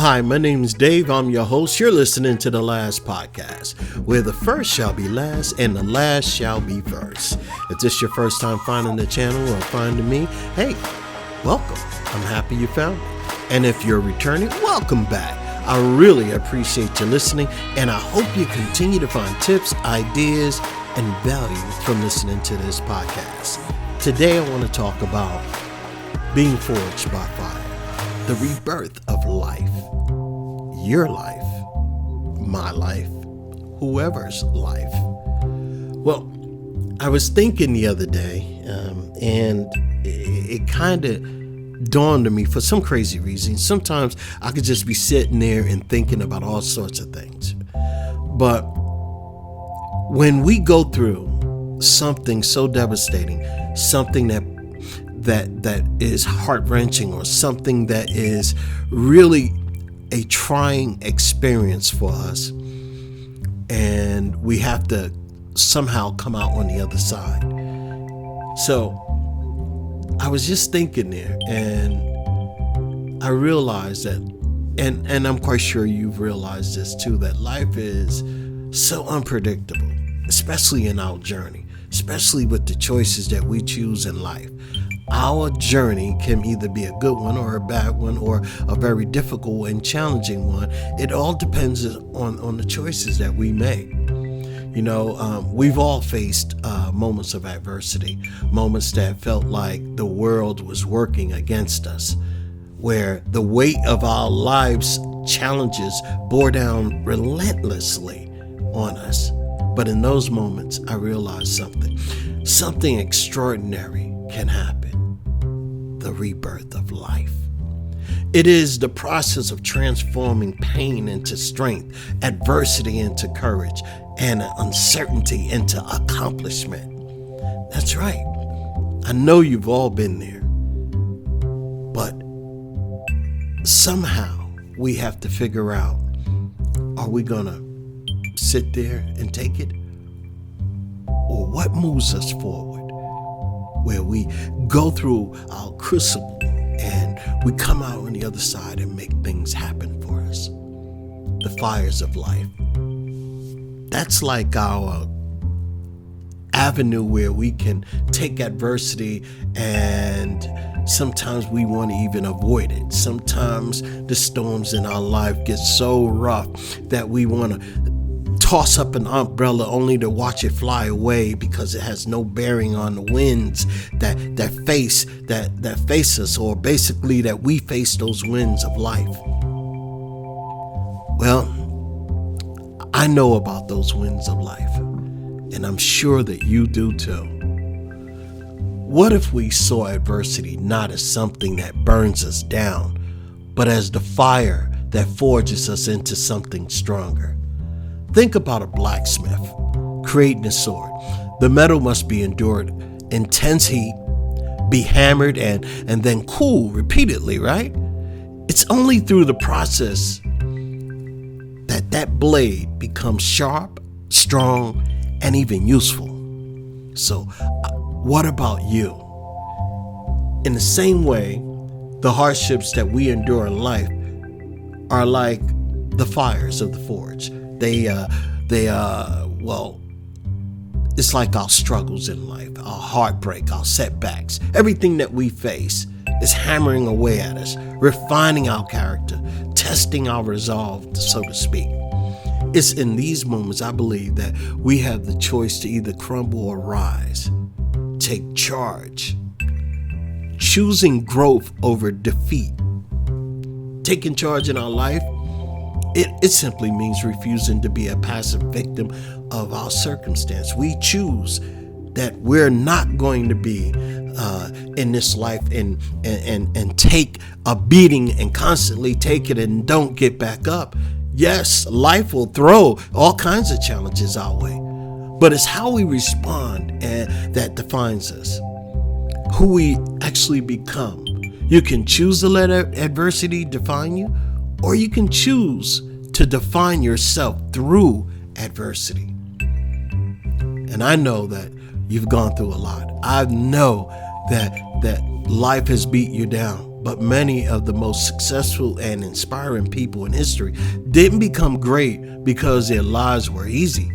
Hi, my name is Dave. I'm your host. You're listening to The Last Podcast, where the first shall be last and the last shall be first. If this is your first time finding the channel or finding me, hey, welcome. I'm happy you found me. And if you're returning, welcome back. I really appreciate you listening, and I hope you continue to find tips, ideas, and value from listening to this podcast. Today, I want to talk about being forged by fire, the rebirth of life, your life, my life, whoever's life. Well, I was thinking the other day, and it kind of dawned on me for some crazy reason. Sometimes I could just be sitting there and thinking about all sorts of things. But when we go through something so devastating, something that is heart-wrenching, or something that is really a trying experience for us, and we have to somehow come out on the other side. So I was just thinking there, and I realized that, and I'm quite sure you've realized this too, that life is so unpredictable, especially in our journey, especially with the choices that we choose in life. Our journey can either be a good one or a bad one, or a very difficult and challenging one. It all depends on the choices that we make. You know, we've all faced moments of adversity, moments that felt like the world was working against us, where the weight of our lives' challenges bore down relentlessly on us. But in those moments, I realized something extraordinary can happen. The rebirth of life. It is the process of transforming pain into strength, adversity into courage, and uncertainty into accomplishment. That's right. I know you've all been there. But somehow we have to figure out, are we going to sit there and take it? Or what moves us forward? Where we go through our crucible and we come out on the other side and make things happen for us. The fires of life. That's like our avenue where we can take adversity, and sometimes we want to even avoid it. Sometimes the storms in our life get so rough that we want to toss up an umbrella only to watch it fly away, because it has no bearing on the winds that face us, or basically that we face those winds of life. Well, I know about those winds of life, and I'm sure that you do too. What if we saw adversity not as something that burns us down, but as the fire that forges us into something stronger? Think about a blacksmith creating a sword. The metal must be endured intense heat, be hammered, and then cool repeatedly, right? It's only through the process that blade becomes sharp, strong, and even useful. So, what about you? In the same way, the hardships that we endure in life are like the fires of the forge. Well, it's like our struggles in life, our heartbreak, our setbacks. Everything that we face is hammering away at us, refining our character, testing our resolve, so to speak. It's in these moments, I believe, that we have the choice to either crumble or rise, take charge, choosing growth over defeat. Taking charge in our life, it simply means refusing to be a passive victim of our circumstance. We choose that we're not going to be in this life and take a beating and constantly take it and don't get back up. Yes, life will throw all kinds of challenges our way, but it's how we respond and that defines us, who we actually become. You can choose to let adversity define you, or you can choose to define yourself through adversity. And I know that you've gone through a lot. I know that life has beat you down. But many of the most successful and inspiring people in history didn't become great because their lives were easy.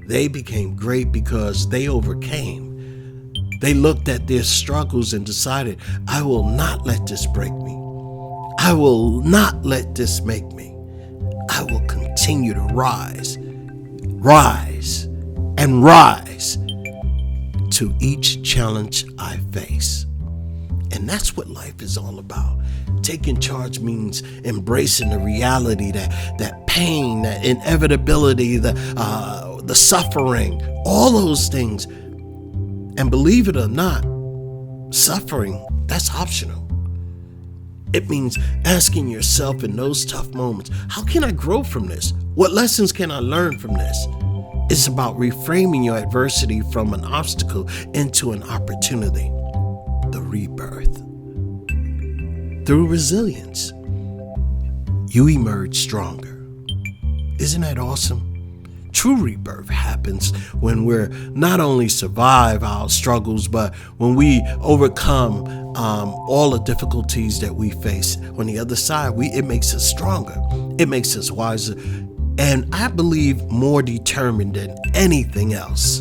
They became great because they overcame. They looked at their struggles and decided, I will not let this break me. I will not let this make me. I will continue to rise, and rise to each challenge I face. And that's what life is all about. Taking charge means embracing the reality that pain, that inevitability, the suffering, all those things. And believe it or not, suffering, that's optional. It means asking yourself in those tough moments, how can I grow from this? What lessons can I learn from this? It's about reframing your adversity from an obstacle into an opportunity, the rebirth. Through resilience, you emerge stronger. Isn't that awesome? True rebirth happens when we're not only survive our struggles, but when we overcome all the difficulties that we face. On the other side, it makes us stronger. It makes us wiser. And I believe more determined than anything else.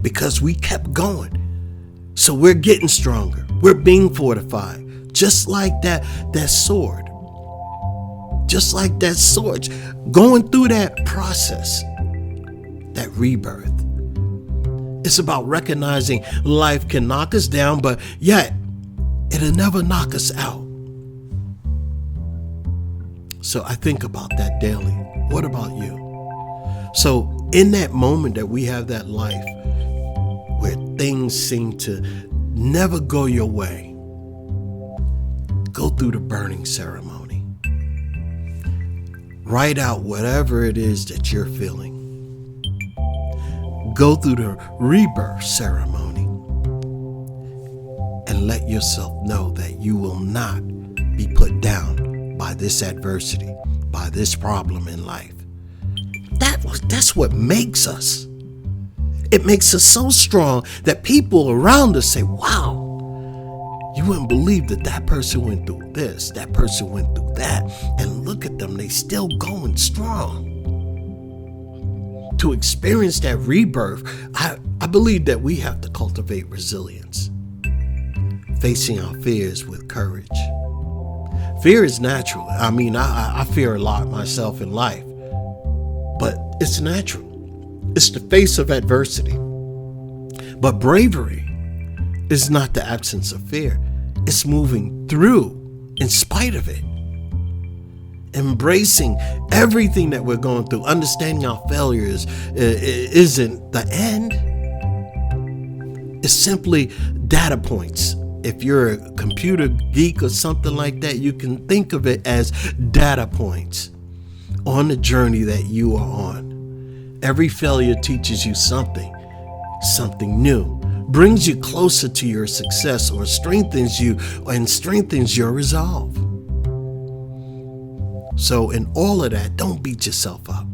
Because we kept going. So we're getting stronger. We're being fortified. Just like that sword. Just like that sword, going through that process, that rebirth. It's about recognizing life can knock us down, but yet it'll never knock us out. So I think about that daily. What about you? So in that moment that we have that life where things seem to never go your way, go through the burning ceremony. Write out whatever it is that you're feeling. Go through the rebirth ceremony and let yourself know that you will not be put down by this adversity, by this problem in life. That's what makes us. It makes us so strong that people around us say, wow, you wouldn't believe that person went through this, that person went through that, and look at them, they still going strong. To experience that rebirth, I believe that we have to cultivate resilience, facing our fears with courage. Fear is natural. I mean, I fear a lot myself in life, but it's natural. It's the face of adversity. But bravery is not the absence of fear. It's moving through in spite of it. Embracing everything that we're going through. Understanding our failures isn't the end. It's simply data points. If you're a computer geek or something like that, you can think of it as data points on the journey that you are on. Every failure teaches you something new. Brings you closer to your success or strengthens you and strengthens your resolve. So in all of that, don't beat yourself up.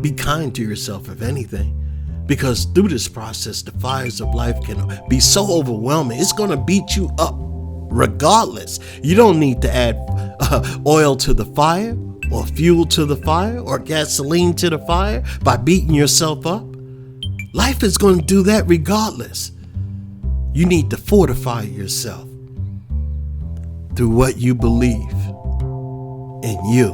Be kind to yourself, if anything, because through this process, the fires of life can be so overwhelming. It's going to beat you up regardless. You don't need to add oil to the fire or fuel to the fire or gasoline to the fire by beating yourself up. Life is going to do that regardless. You need to fortify yourself through what you believe in you.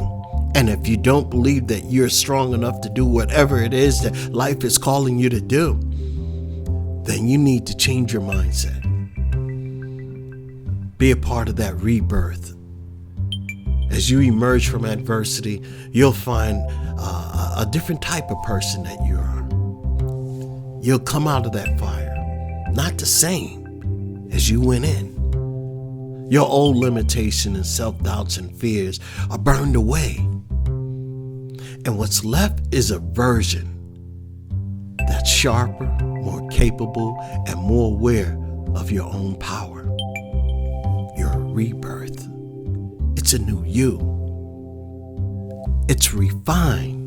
And if you don't believe that you're strong enough to do whatever it is that life is calling you to do, then you need to change your mindset. Be a part of that rebirth. As you emerge from adversity, you'll find a different type of person that you are. You'll come out of that fire, not the same as you went in. Your old limitations and self-doubts and fears are burned away. And what's left is a version that's sharper, more capable, and more aware of your own power. Your rebirth. It's a new you. It's refined.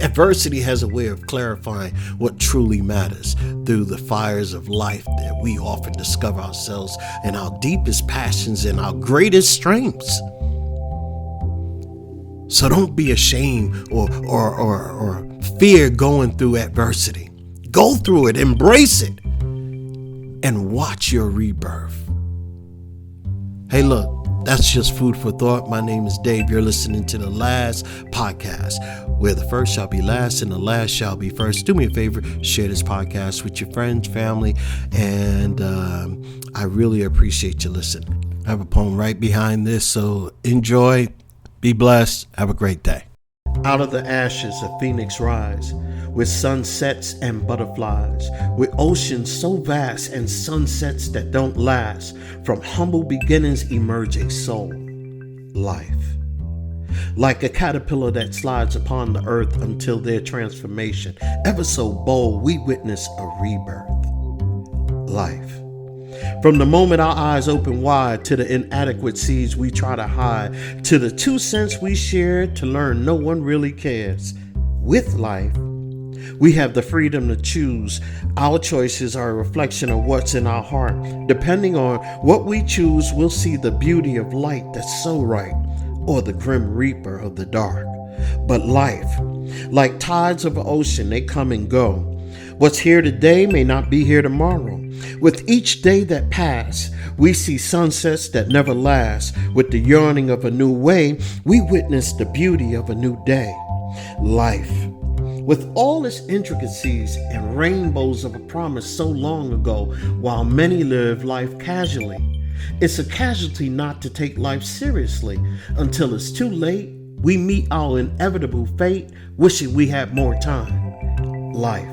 Adversity has a way of clarifying what truly matters. Through the fires of life that we often discover ourselves and our deepest passions and our greatest strengths. So don't be ashamed or fear going through adversity. Go through it, embrace it, and watch your rebirth. Hey, look. That's just food for thought. My name is Dave. You're listening to The Last Podcast, where the first shall be last and the last shall be first. Do me a favor, share this podcast with your friends, family, and I really appreciate you listening. I have a poem right behind this, so enjoy, be blessed, have a great day. Out of the ashes a phoenix rise, with sunsets and butterflies, with oceans so vast and sunsets that don't last. From humble beginnings emerge a soul, life. Like a caterpillar that slides upon the earth until their transformation, ever so bold, we witness a rebirth, life. From the moment our eyes open wide to the inadequate seeds we try to hide, to the 2 cents we share to learn no one really cares. With life, we have the freedom to choose. Our choices are a reflection of what's in our heart. Depending on what we choose, we'll see the beauty of light that's so right, or the grim reaper of the dark. But life, like tides of an ocean, they come and go. What's here today may not be here tomorrow. With each day that passes, we see sunsets that never last. With the yearning of a new way, we witness the beauty of a new day. Life, with all its intricacies and rainbows of a promise so long ago, while many live life casually. It's a casualty not to take life seriously. Until it's too late, we meet our inevitable fate, wishing we had more time. Life.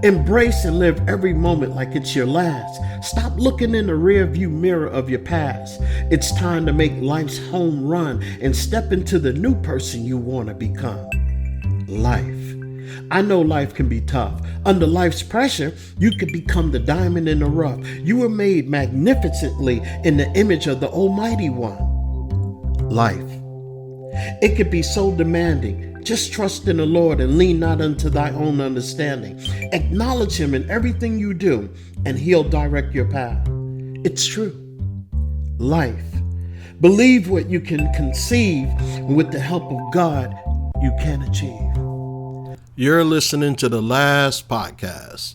Embrace and live every moment like it's your last. Stop looking in the rearview mirror of your past. It's time to make life's home run and step into the new person you want to become. Life. I know life can be tough. Under life's pressure, you could become the diamond in the rough. You were made magnificently in the image of the Almighty One. Life. It could be so demanding. Just trust in the Lord and lean not unto thy own understanding. Acknowledge him in everything you do, and he'll direct your path. It's true. Life. Believe what you can conceive, and with the help of God, you can achieve. You're listening to The Last Podcast.